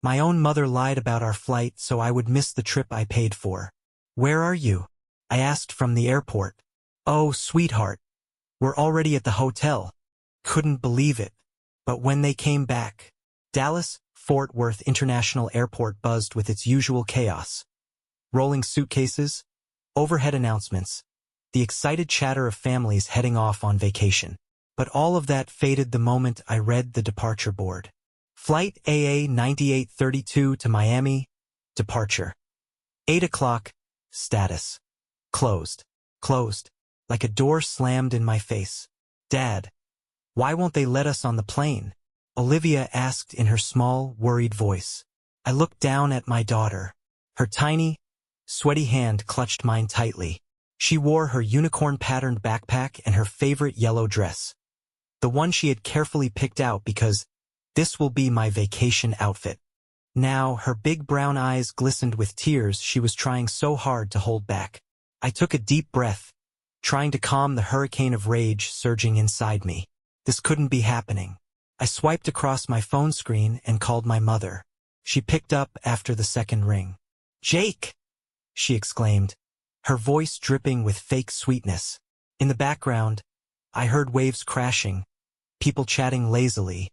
My own mother lied about our flight so I would miss the trip I paid for. Where are you? I asked from the airport. Oh, sweetheart. We're already at the hotel. Couldn't believe it. But when they came back, Dallas-Fort Worth International Airport buzzed with its usual chaos. Rolling suitcases, overhead announcements, the excited chatter of families heading off on vacation. But all of that faded the moment I read the departure board. Flight AA 9832 to Miami, departure. 8 o'clock, status. Closed. Closed. Like a door slammed in my face. Dad, why won't they let us on the plane? Olivia asked in her small, worried voice. I looked down at my daughter. Her tiny, sweaty hand clutched mine tightly. She wore her unicorn-patterned backpack and her favorite yellow dress. The one she had carefully picked out because this will be my vacation outfit. Now, her big brown eyes glistened with tears she was trying so hard to hold back. I took a deep breath, trying to calm the hurricane of rage surging inside me. This couldn't be happening. I swiped across my phone screen and called my mother. She picked up after the second ring. Jake! She exclaimed, her voice dripping with fake sweetness. In the background, I heard waves crashing, people chatting lazily,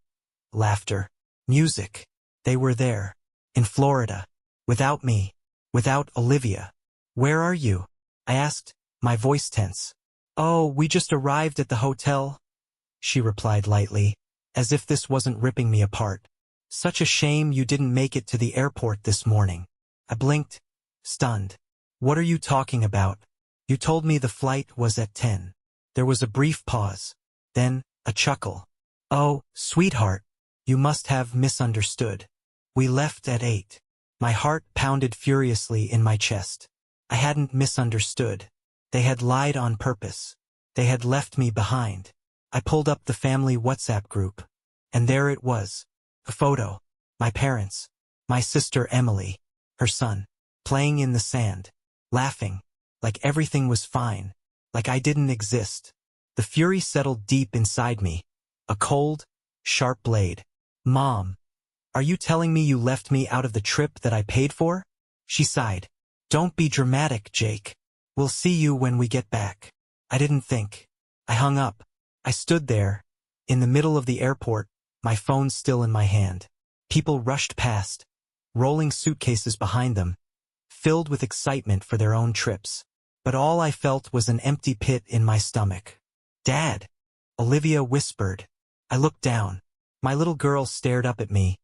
laughter, music. They were there, in Florida, without me, without Olivia. Where are you? I asked, my voice tense. Oh, we just arrived at the hotel, she replied lightly, as if this wasn't ripping me apart. Such a shame you didn't make it to the airport this morning. I blinked, stunned. What are you talking about? You told me the flight was at 10. There was a brief pause, then a chuckle. Oh, sweetheart, you must have misunderstood. We left at 8. My heart pounded furiously in my chest. I hadn't misunderstood. They had lied on purpose. They had left me behind. I pulled up the family WhatsApp group, and there it was. A photo. My parents. My sister Emily. Her son. Playing in the sand. Laughing. Like everything was fine. Like I didn't exist. The fury settled deep inside me. A cold, sharp blade. Mom, are you telling me you left me out of the trip that I paid for? She sighed. Don't be dramatic, Jake. We'll see you when we get back. I didn't think. I hung up. I stood there, in the middle of the airport, my phone still in my hand. People rushed past, rolling suitcases behind them, filled with excitement for their own trips. But all I felt was an empty pit in my stomach. Dad, Olivia whispered. I looked down. My little girl stared up at me,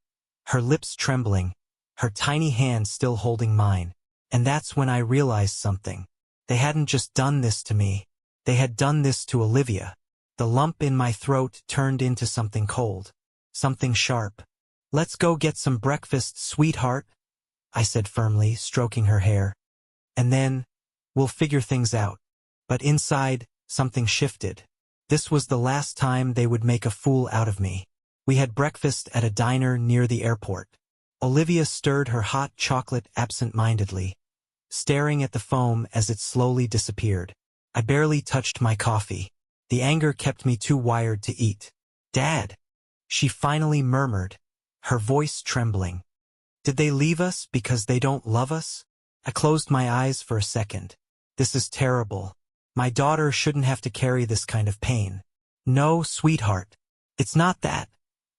her lips trembling, her tiny hand still holding mine. And that's when I realized something. They hadn't just done this to me. They had done this to Olivia. The lump in my throat turned into something cold, something sharp. Let's go get some breakfast, sweetheart, I said firmly, stroking her hair. And then, we'll figure things out. But inside, something shifted. This was the last time they would make a fool out of me. We had breakfast at a diner near the airport. Olivia stirred her hot chocolate absent-mindedly, staring at the foam as it slowly disappeared. I barely touched my coffee. The anger kept me too wired to eat. Dad, she finally murmured, her voice trembling. Did they leave us because they don't love us? I closed my eyes for a second. This is terrible. My daughter shouldn't have to carry this kind of pain. No, sweetheart. It's not that,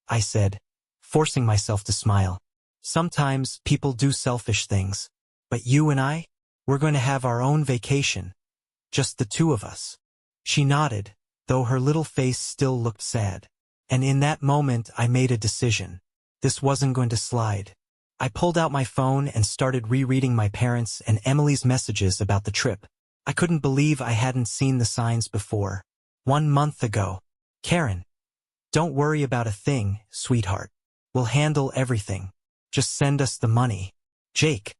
I said, forcing myself to smile. Sometimes people do selfish things. But you and I, we're going to have our own vacation. Just the two of us. She nodded, though her little face still looked sad. And in that moment I made a decision. This wasn't going to slide. I pulled out my phone and started rereading my parents' and Emily's messages about the trip. I couldn't believe I hadn't seen the signs before. 1 month ago. Karen, don't worry about a thing, sweetheart. We'll handle everything. Just send us the money. Jake,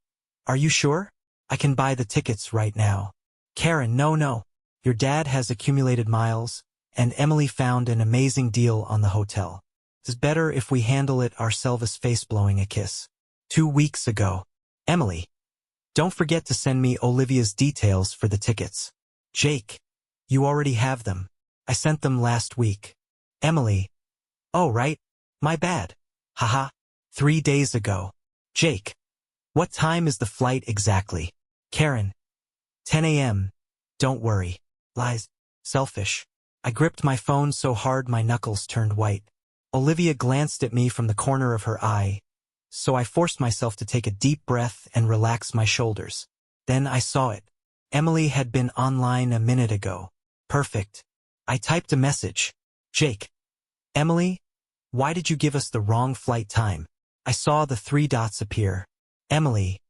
are you sure? I can buy the tickets right now. Karen, no. Your dad has accumulated miles, and Emily found an amazing deal on the hotel. It's better if we handle it ourselves, face blowing a kiss. 2 weeks ago. Emily, don't forget to send me Olivia's details for the tickets. Jake, you already have them. I sent them last week. Emily, oh right, my bad. Haha, 3 days ago. Jake, what time is the flight exactly? Karen, 10 a.m. Don't worry. Lies. Selfish. I gripped my phone so hard my knuckles turned white. Olivia glanced at me from the corner of her eye, so I forced myself to take a deep breath and relax my shoulders. Then I saw it. Emily had been online a minute ago. Perfect. I typed a message. Jake. Emily, why did you give us the wrong flight time? I saw the 3 dots appear. Emily.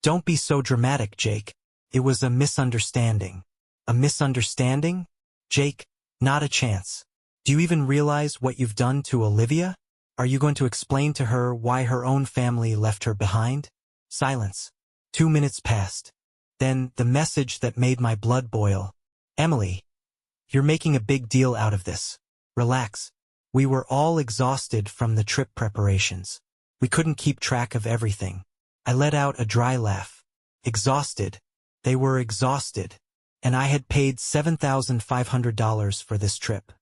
Don't be so dramatic, Jake. It was a misunderstanding. A misunderstanding? Jake, not a chance. Do you even realize what you've done to Olivia? Are you going to explain to her why her own family left her behind? Silence. 2 minutes passed. Then, the message that made my blood boil. Emily, you're making a big deal out of this. Relax. We were all exhausted from the trip preparations. We couldn't keep track of everything. I let out a dry laugh. Exhausted. They were exhausted. And I had paid $7,500 for this trip.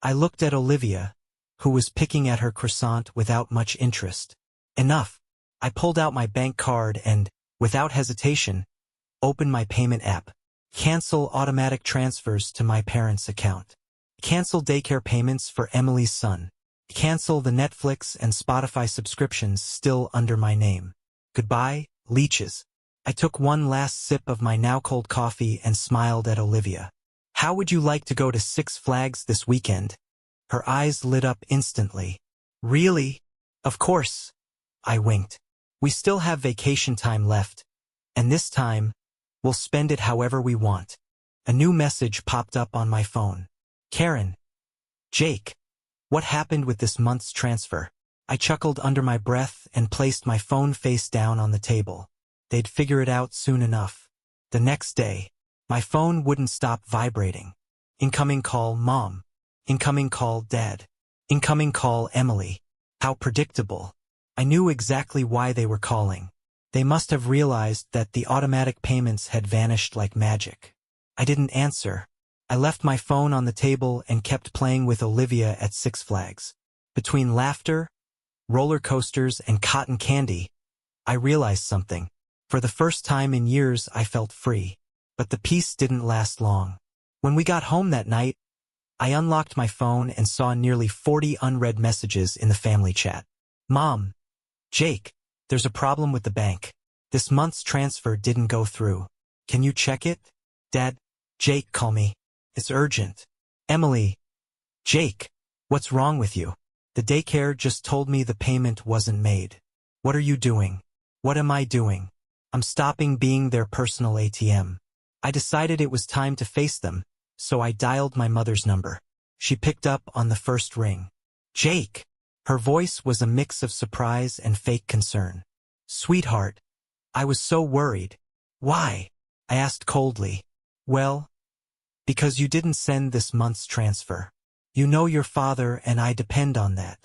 I looked at Olivia, who was picking at her croissant without much interest. Enough. I pulled out my bank card and, without hesitation, opened my payment app. Cancel automatic transfers to my parents' account. Cancel daycare payments for Emily's son. Cancel the Netflix and Spotify subscriptions still under my name. Goodbye, leeches. I took one last sip of my now cold coffee and smiled at Olivia. How would you like to go to Six Flags this weekend? Her eyes lit up instantly. Really? Of course. I winked. We still have vacation time left. And this time, we'll spend it however we want. A new message popped up on my phone. Karen. Jake. What happened with this month's transfer? I chuckled under my breath and placed my phone face down on the table. They'd figure it out soon enough. The next day, my phone wouldn't stop vibrating. Incoming call, Mom. Incoming call, Dad. Incoming call, Emily. How predictable. I knew exactly why they were calling. They must have realized that the automatic payments had vanished like magic. I didn't answer. I left my phone on the table and kept playing with Olivia at Six Flags. Between laughter, roller coasters, and cotton candy, I realized something. For the first time in years, I felt free. But the peace didn't last long. When we got home that night, I unlocked my phone and saw nearly 40 unread messages in the family chat. Mom. Jake. There's a problem with the bank. This month's transfer didn't go through. Can you check it? Dad. Jake, call me. It's urgent. Emily. Jake. What's wrong with you? The daycare just told me the payment wasn't made. What are you doing? What am I doing? I'm stopping being their personal ATM. I decided it was time to face them, so I dialed my mother's number. She picked up on the first ring. Jake. Her voice was a mix of surprise and fake concern. Sweetheart. I was so worried. Why? I asked coldly. Well, because you didn't send this month's transfer. You know your father and I depend on that.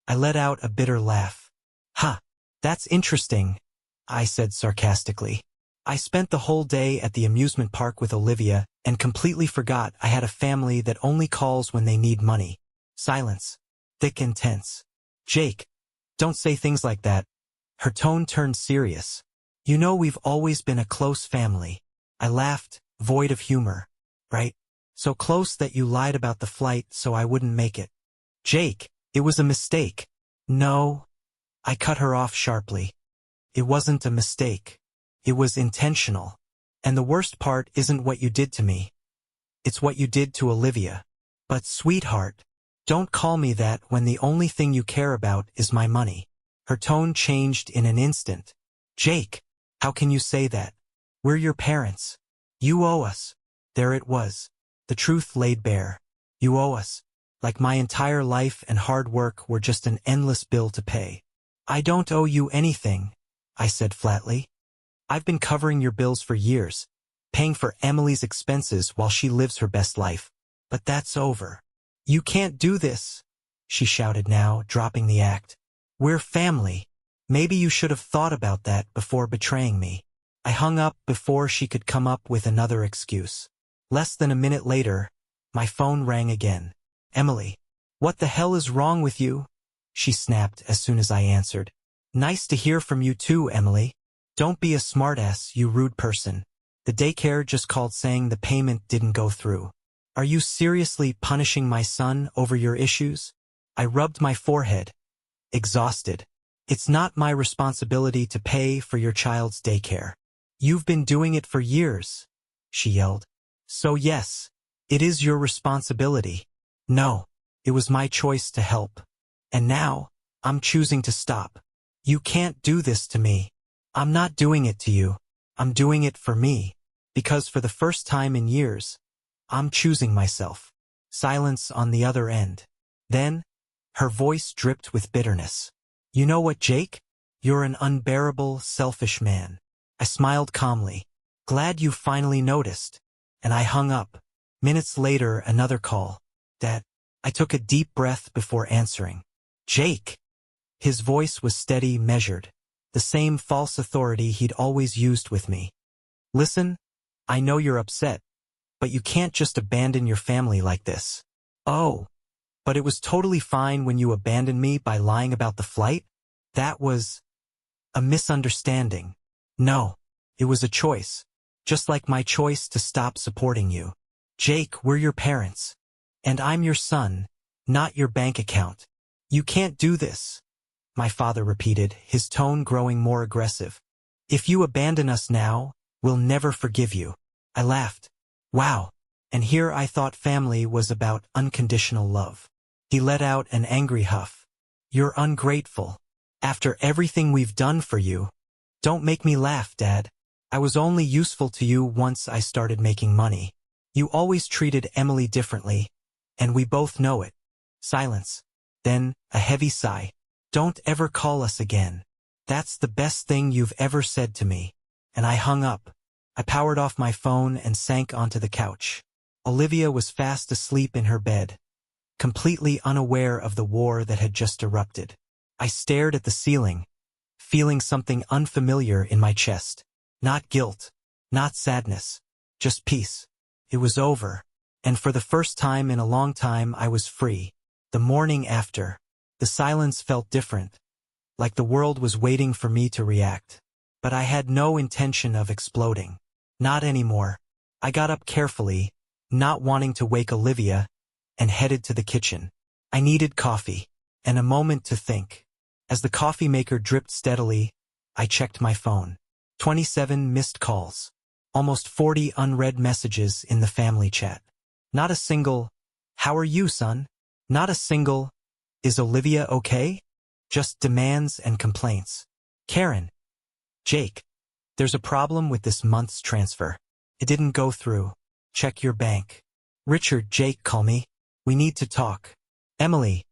I let out a bitter laugh. Ha! That's interesting, I said sarcastically. I spent the whole day at the amusement park with Olivia and completely forgot I had a family that only calls when they need money. Silence. Thick and tense. Jake, don't say things like that. Her tone turned serious. You know we've always been a close family. I laughed, void of humor. Right? So close that you lied about the flight so I wouldn't make it. Jake, it was a mistake. No. I cut her off sharply. It wasn't a mistake. It was intentional. And the worst part isn't what you did to me. It's what you did to Olivia. But sweetheart, don't call me that when the only thing you care about is my money. Her tone changed in an instant. Jake, how can you say that? We're your parents. You owe us. There it was. The truth laid bare. You owe us. Like my entire life and hard work were just an endless bill to pay. I don't owe you anything, I said flatly. I've been covering your bills for years, paying for Emily's expenses while she lives her best life. But that's over. You can't do this, she shouted now, dropping the act. We're family. Maybe you should have thought about that before betraying me. I hung up before she could come up with another excuse. Less than a minute later, my phone rang again. Emily, what the hell is wrong with you? She snapped as soon as I answered. Nice to hear from you too, Emily. Don't be a smartass, you rude person. The daycare just called saying the payment didn't go through. Are you seriously punishing my son over your issues? I rubbed my forehead, exhausted. It's not my responsibility to pay for your child's daycare. You've been doing it for years, she yelled. So yes, it is your responsibility. No, it was my choice to help. And now, I'm choosing to stop. You can't do this to me. I'm not doing it to you. I'm doing it for me. Because for the first time in years, I'm choosing myself. Silence on the other end. Then, her voice dripped with bitterness. You know what, Jake? You're an unbearable, selfish man. I smiled calmly. Glad you finally noticed. And I hung up. Minutes later, another call. Dad. I took a deep breath before answering. Jake. His voice was steady, measured. The same false authority he'd always used with me. Listen, I know you're upset, but you can't just abandon your family like this. Oh, but it was totally fine when you abandoned me by lying about the flight? That was a misunderstanding. No, it was a choice. Just like my choice to stop supporting you. Jake, we're your parents. And I'm your son, not your bank account. You can't do this, my father repeated, his tone growing more aggressive. If you abandon us now, we'll never forgive you. I laughed. Wow. And here I thought family was about unconditional love. He let out an angry huff. You're ungrateful. After everything we've done for you. Don't make me laugh, Dad. I was only useful to you once I started making money. You always treated Emily differently, and we both know it. Silence. Then, a heavy sigh. Don't ever call us again. That's the best thing you've ever said to me. And I hung up. I powered off my phone and sank onto the couch. Olivia was fast asleep in her bed, completely unaware of the war that had just erupted. I stared at the ceiling, feeling something unfamiliar in my chest. Not guilt, not sadness, just peace. It was over, and for the first time in a long time I was free. The morning after, the silence felt different, like the world was waiting for me to react. But I had no intention of exploding. Not anymore. I got up carefully, not wanting to wake Olivia, and headed to the kitchen. I needed coffee, and a moment to think. As the coffee maker dripped steadily, I checked my phone. 27 missed calls. Almost 40 unread messages in the family chat. Not a single, "How are you, son?" Not a single, "Is Olivia okay?" Just demands and complaints. Karen. Jake. There's a problem with this month's transfer. It didn't go through. Check your bank. Richard. Jake, call me. We need to talk. Emily.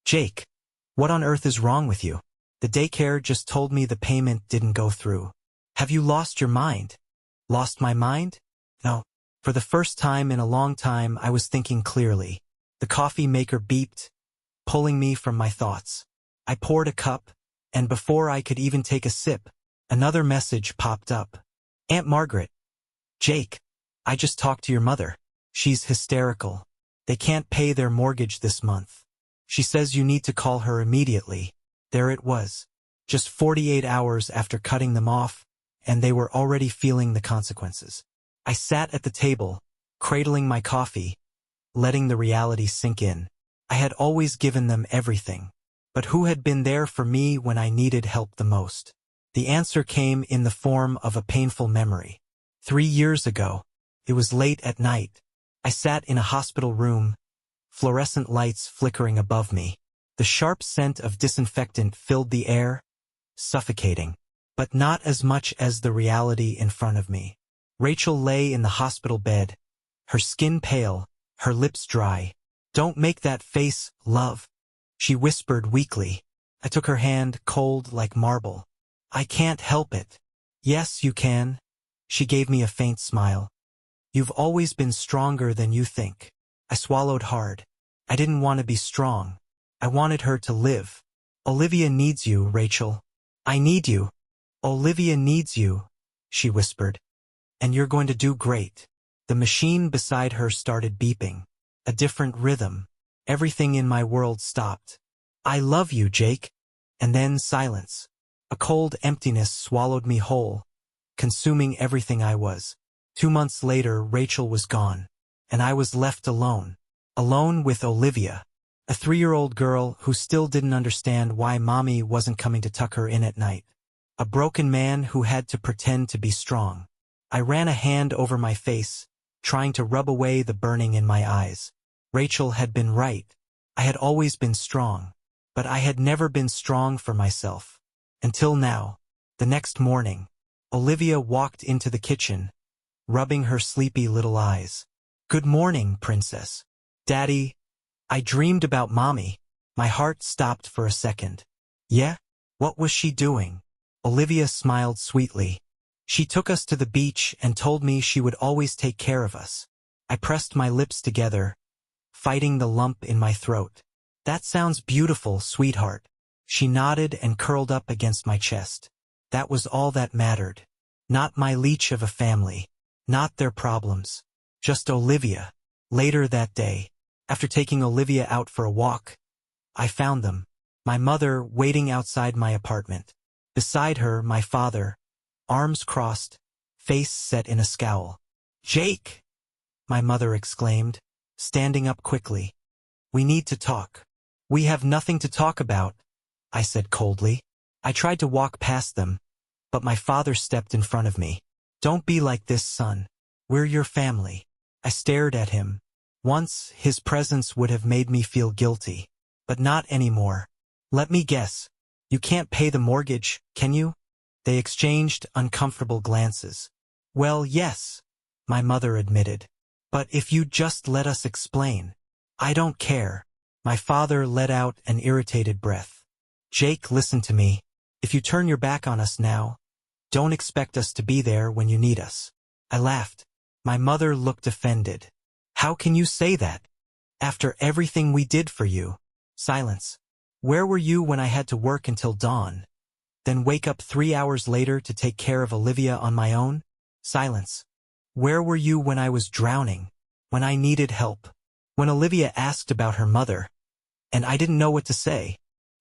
Jake. What on earth is wrong with you? The daycare just told me the payment didn't go through. Have you lost your mind? Lost my mind? No. For the first time in a long time I was thinking clearly. The coffee maker beeped, pulling me from my thoughts. I poured a cup, and before I could even take a sip, another message popped up. Aunt Margaret. Jake. I just talked to your mother. She's hysterical. They can't pay their mortgage this month. She says you need to call her immediately. There it was. Just 48 hours after cutting them off, and they were already feeling the consequences. I sat at the table, cradling my coffee, letting the reality sink in. I had always given them everything. But who had been there for me when I needed help the most? The answer came in the form of a painful memory. 3 years ago, it was late at night. I sat in a hospital room, fluorescent lights flickering above me. The sharp scent of disinfectant filled the air, suffocating. But not as much as the reality in front of me. Rachel lay in the hospital bed, her skin pale, her lips dry. Don't make that face, love, she whispered weakly. I took her hand, cold like marble. I can't help it. Yes, you can. She gave me a faint smile. You've always been stronger than you think. I swallowed hard. I didn't want to be strong. I wanted her to live. Olivia needs you, Rachel. I need you. Olivia needs you, she whispered. And you're going to do great. The machine beside her started beeping. A different rhythm. Everything in my world stopped. I love you, Jake. And then silence. A cold emptiness swallowed me whole, consuming everything I was. 2 months later, Rachel was gone, and I was left alone. Alone with Olivia, a 3-year-old girl who still didn't understand why mommy wasn't coming to tuck her in at night. A broken man who had to pretend to be strong. I ran a hand over my face, trying to rub away the burning in my eyes. Rachel had been right. I had always been strong, but I had never been strong for myself. Until now. The next morning, Olivia walked into the kitchen, rubbing her sleepy little eyes. "Good morning, princess." "Daddy, I dreamed about mommy." My heart stopped for a second. "Yeah? What was she doing?" Olivia smiled sweetly. "She took us to the beach and told me she would always take care of us." I pressed my lips together, fighting the lump in my throat. "That sounds beautiful, sweetheart." She nodded and curled up against my chest. That was all that mattered. Not my leech of a family. Not their problems. Just Olivia. Later that day, after taking Olivia out for a walk, I found them. My mother waiting outside my apartment. Beside her, my father, arms crossed, face set in a scowl. "Jake!" my mother exclaimed, standing up quickly. "We need to talk." "We have nothing to talk about," I said coldly. I tried to walk past them, but my father stepped in front of me. "Don't be like this, son. We're your family." I stared at him. Once, his presence would have made me feel guilty, but not anymore. "Let me guess. You can't pay the mortgage, can you?" They exchanged uncomfortable glances. "Well, yes," my mother admitted. "But if you'd just let us explain." "I don't care." My father let out an irritated breath. "Jake, listen to me. If you turn your back on us now, don't expect us to be there when you need us." I laughed. My mother looked offended. "How can you say that? After everything we did for you." Silence. "Where were you when I had to work until dawn, then wake up 3 hours later to take care of Olivia on my own?" Silence. "Where were you when I was drowning, when I needed help, when Olivia asked about her mother, and I didn't know what to say?"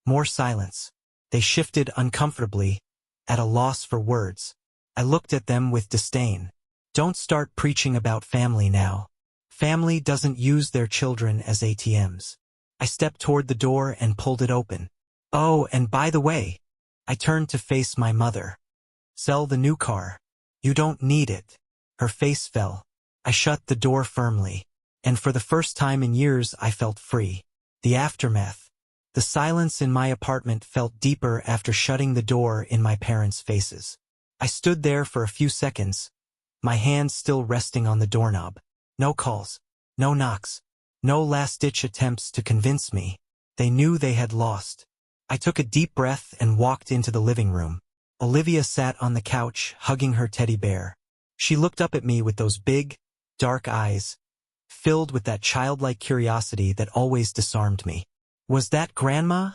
More silence. They shifted uncomfortably, at a loss for words. I looked at them with disdain. "Don't start preaching about family now. Family doesn't use their children as ATMs." I stepped toward the door and pulled it open. "Oh, and by the way," I turned to face my mother. "Sell the new car. You don't need it." Her face fell. I shut the door firmly, and for the first time in years I felt free. The aftermath. The silence in my apartment felt deeper after shutting the door in my parents' faces. I stood there for a few seconds, my hand still resting on the doorknob. No calls, no knocks, no last-ditch attempts to convince me. They knew they had lost. I took a deep breath and walked into the living room. Olivia sat on the couch, hugging her teddy bear. She looked up at me with those big, dark eyes, filled with that childlike curiosity that always disarmed me. "Was that Grandma?"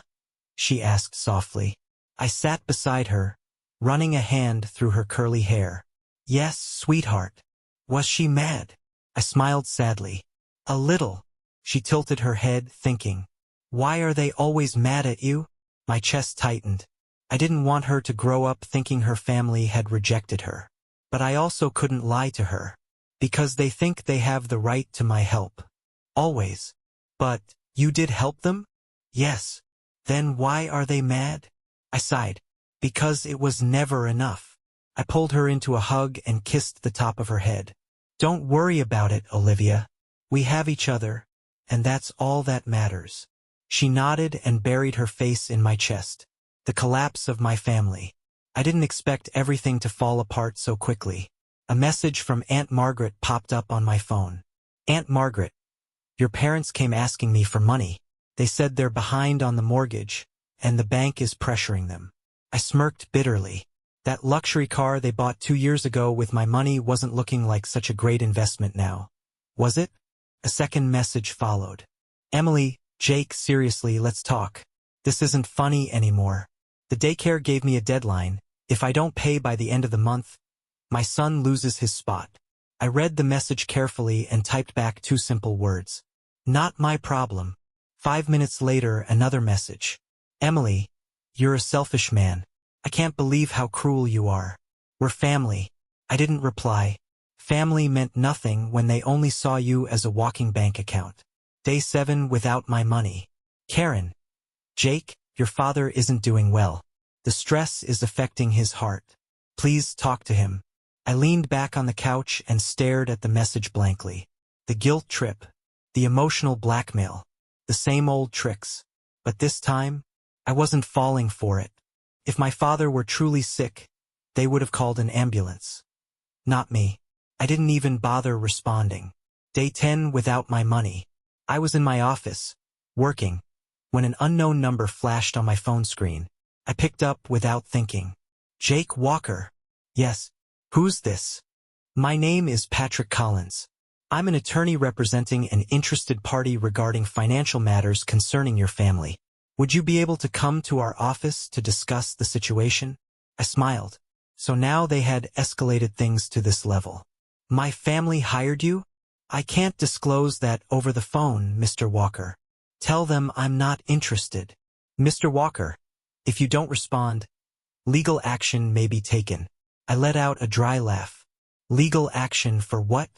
she asked softly. I sat beside her, running a hand through her curly hair. "Yes, sweetheart." "Was she mad?" I smiled sadly. "A little." She tilted her head, thinking. "Why are they always mad at you?" My chest tightened. I didn't want her to grow up thinking her family had rejected her. But I also couldn't lie to her. Because they think they have the right to my help. Always. "But, you did help them?" "Yes." "Then why are they mad?" I sighed. "Because it was never enough." I pulled her into a hug and kissed the top of her head. "Don't worry about it, Olivia. We have each other, and that's all that matters." She nodded and buried her face in my chest. The collapse of my family. I didn't expect everything to fall apart so quickly. A message from Aunt Margaret popped up on my phone. "Aunt Margaret, your parents came asking me for money. They said they're behind on the mortgage, and the bank is pressuring them." I smirked bitterly. That luxury car they bought 2 years ago with my money wasn't looking like such a great investment now. Was it? A second message followed. "Emily, Jake, seriously, let's talk. This isn't funny anymore. The daycare gave me a deadline. If I don't pay by the end of the month, my son loses his spot." I read the message carefully and typed back 2 simple words. "Not my problem." 5 minutes later, another message. "Emily, You're a selfish man. I can't believe how cruel you are. We're family. I didn't reply. Family meant nothing when they only saw you as a walking bank account. Day 7 without my money. Karen. Jake, your father isn't doing well. The stress is affecting his heart. Please talk to him. I leaned back on the couch and stared at the message blankly. The guilt trip. The emotional blackmail. The same old tricks. But this time, I wasn't falling for it. If my father were truly sick, they would have called an ambulance. Not me. I didn't even bother responding. Day 10 without my money. I was in my office, working, when an unknown number flashed on my phone screen. I picked up without thinking. Jake Walker. Yes. Who's this? My name is Patrick Collins. I'm an attorney representing an interested party regarding financial matters concerning your family. Would you be able to come to our office to discuss the situation? I smiled. So now they had escalated things to this level. My family hired you? I can't disclose that over the phone, Mr. Walker. Tell them I'm not interested. Mr. Walker, if you don't respond, legal action may be taken. I let out a dry laugh. Legal action for what?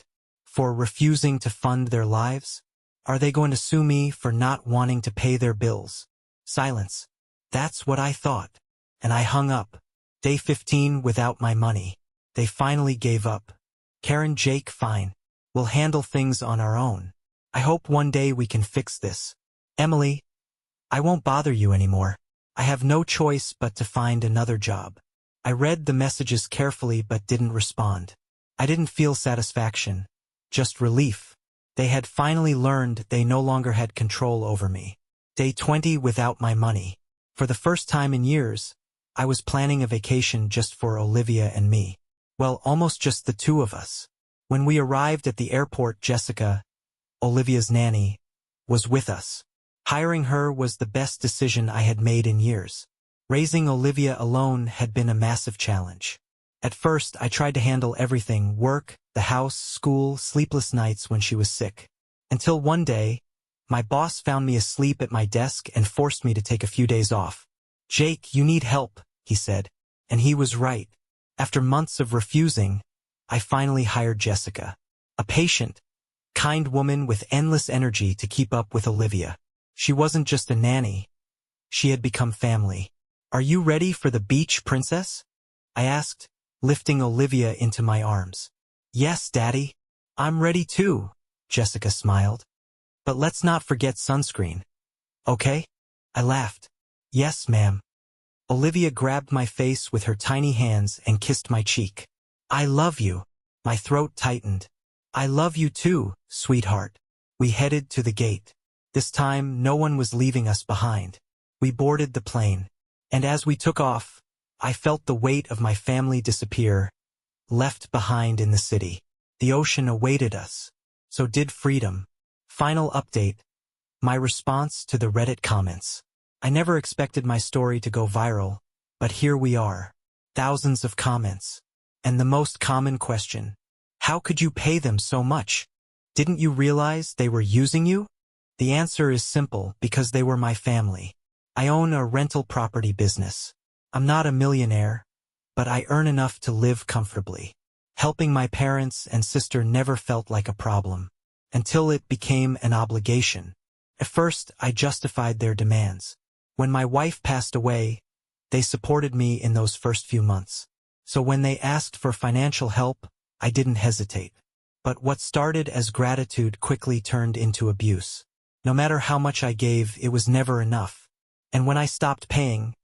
For refusing to fund their lives? Are they going to sue me for not wanting to pay their bills? Silence. That's what I thought. And I hung up. Day 15 without my money. They finally gave up. Karen, Jake, fine. We'll handle things on our own. I hope one day we can fix this. Emily, I won't bother you anymore. I have no choice but to find another job. I read the messages carefully but didn't respond. I didn't feel satisfaction, just relief. They had finally learned they no longer had control over me. Day 20 without my money. For the first time in years, I was planning a vacation just for Olivia and me. Well, almost just the two of us. When we arrived at the airport, Jessica, Olivia's nanny, was with us. Hiring her was the best decision I had made in years. Raising Olivia alone had been a massive challenge. At first, I tried to handle everything: work, the house, school, sleepless nights when she was sick. Until one day, my boss found me asleep at my desk and forced me to take a few days off. Jake, you need help, he said. And he was right. After months of refusing, I finally hired Jessica. A patient, kind woman with endless energy to keep up with Olivia. She wasn't just a nanny. She had become family. Are you ready for the beach, princess? I asked, lifting Olivia into my arms. Yes, Daddy. I'm ready too, Jessica smiled. But let's not forget sunscreen. Okay? I laughed. Yes, ma'am. Olivia grabbed my face with her tiny hands and kissed my cheek. I love you. My throat tightened. I love you too, sweetheart. We headed to the gate. This time, no one was leaving us behind. We boarded the plane. And as we took off, I felt the weight of my family disappear, left behind in the city. The ocean awaited us. So did freedom. Final update. My response to the Reddit comments. I never expected my story to go viral, but here we are. Thousands of comments. And the most common question. How could you pay them so much? Didn't you realize they were using you? The answer is simple: because they were my family. I own a rental property business. I'm not a millionaire, but I earn enough to live comfortably. Helping my parents and sister never felt like a problem, until it became an obligation. At first, I justified their demands. When my wife passed away, they supported me in those first few months. So when they asked for financial help, I didn't hesitate. But what started as gratitude quickly turned into abuse. No matter how much I gave, it was never enough. And when I stopped paying,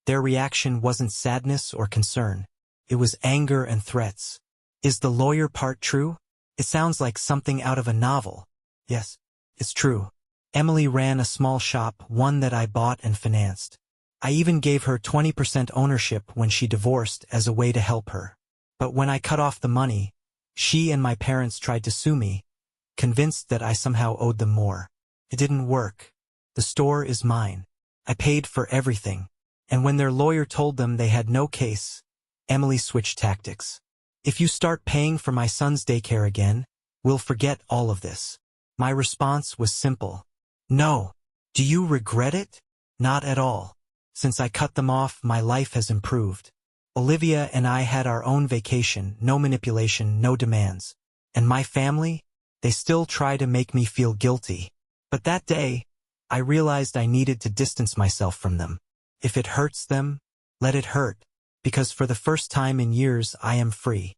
their reaction wasn't sadness or concern. It was anger and threats. Is the lawyer part true? It sounds like something out of a novel. Yes, it's true. Emily ran a small shop, one that I bought and financed. I even gave her 20% ownership when she divorced as a way to help her. But when I cut off the money, she and my parents tried to sue me, convinced that I somehow owed them more. It didn't work. The store is mine. I paid for everything. And when their lawyer told them they had no case, Emily switched tactics. If you start paying for my son's daycare again, we'll forget all of this. My response was simple. No. Do you regret it? Not at all. Since I cut them off, my life has improved. Olivia and I had our own vacation, no manipulation, no demands. And my family? They still try to make me feel guilty. But that day, I realized I needed to distance myself from them. If it hurts them, let it hurt. Because for the first time in years, I am free.